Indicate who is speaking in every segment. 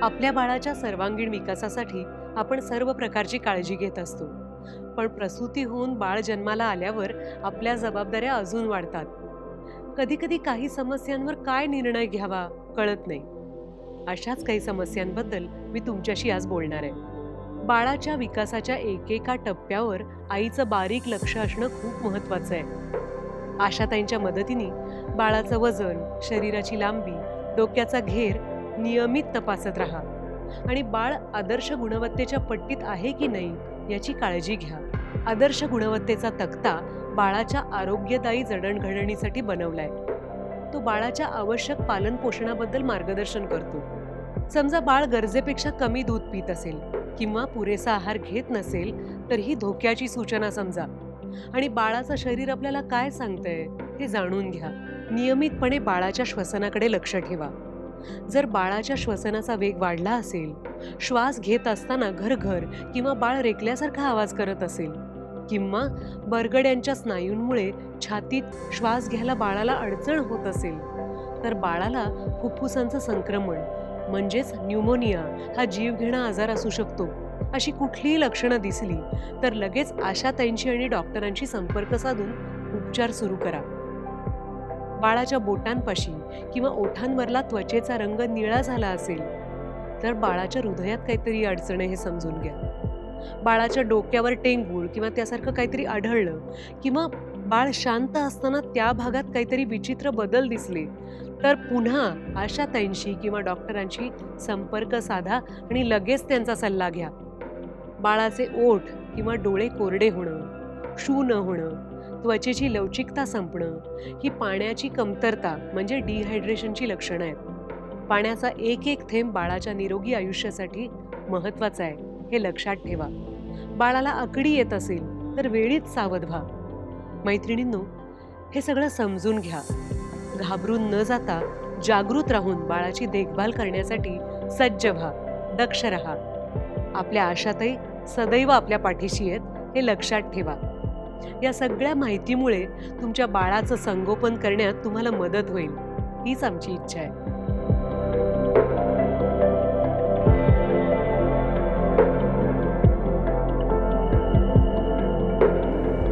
Speaker 1: आपल्या बाळाच्या सर्वांगीण विकासासाठी आपण सर्व प्रकारची काळजी घेत असतो. पण प्रसूती होऊन बाळ जन्माला आल्यावर आपल्या जबाबदाऱ्या अजून वाढतात. कधी-कधी काही समस्यांवर काय निर्णय घ्यावा कळत नाही. अशाच काही समस्यांबद्दल मी तुमच्याशी आज बोलणार आहे. बाळाच्या विकासाच्या एकेका टप्प्यावर आईचं बारीक लक्ष असणं खूप महत्वाचं आहे. आशाताईंच्या मदतीने बाळाचं वजन, शरीराची लांबी, डोक्याचा घेर नियमित तपासत राहा आणि बाळ आदर्श गुणवत्तेच्या पट्टीत आहे की नाही याची काळजी घ्या. आदर्श गुणवत्तेचा तक्ता बाळाच्या आरोग्यदायी जडणघडणीसाठी बनवलाय. तो बाळाच्या आवश्यक पालन पोषणाबद्दल मार्गदर्शन करतो. समजा बाळ गरजेपेक्षा कमी दूध पित असेल किंवा पुरेसा आहार घेत नसेल तर ही धोक्याची सूचना समजा आणि बाळाचं शरीर आपल्याला काय सांगतंय हे जाणून घ्या. नियमितपणे बाळाच्या श्वसनाकडे लक्ष ठेवा. जर बाळाच्या श्वसनाचा वेग वाढला असेल, श्वास घेत असताना घरघर किंवा बाळ रेकल्यासारखा आवाज करत असेल किंवा बरगड्यांच्या स्नायूंमुळे छातीत श्वास घ्यायला बाळाला अडचण होत असेल तर बाळाला फुफ्फुसांचं संक्रमण म्हणजेच न्यूमोनिया हा जीवघेणा आजार असू शकतो. अशी कुठलीही लक्षणं दिसली तर लगेच आशाताईंशी आणि डॉक्टरांशी संपर्क साधून उपचार सुरू करा. बाळाच्या बोटांपाशी किंवा ओठांवरला त्वचेचा रंग निळा झाला असेल तर बाळाच्या हृदयात काहीतरी अडचण आहे हे समजून घ्या. बाळाच्या डोक्यावर टेंगूळ किंवा त्यासारखं काहीतरी आढळलं किंवा बाळ शांत असताना त्या भागात काहीतरी विचित्र बदल दिसले तर पुन्हा आशाताईंशी किंवा डॉक्टरांशी संपर्क साधा आणि लगेच त्यांचा सल्ला घ्या. बाळाचे ओठ किंवा डोळे कोरडे होणं, शू न होणं, त्वचेची लवचिकता संपणं ही पाण्याची कमतरता म्हणजे डिहायड्रेशनची लक्षणं आहेत. पाण्याचा एक एक थेंब बाळाच्या निरोगी आयुष्यासाठी महत्वाचा आहे हे लक्षात ठेवा. बाळाला आकडी येत असेल तर वेळीच सावध व्हा. मैत्रिणींनो, हे सगळं समजून घ्या. घाबरून न जाता जागृत राहून बाळाची देखभाल करण्यासाठी सज्ज व्हा, दक्ष राहा. आपल्या आशाताई सदैव आपल्या पाठीशी आहेत हे लक्षात ठेवा. या सगळ्या माहितीमुळे तुमच्या बाळाचं संगोपन करण्यात तुम्हाला मदत होईल हीच आमची इच्छा आहे.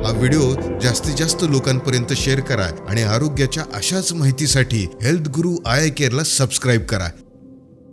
Speaker 2: हा व्हिडिओ जास्तीत जास्त लोकांपर्यंत शेअर करा आणि आरोग्याच्या अशाच माहितीसाठी हेल्थ गुरु आय केअरला सबस्क्राईब करा.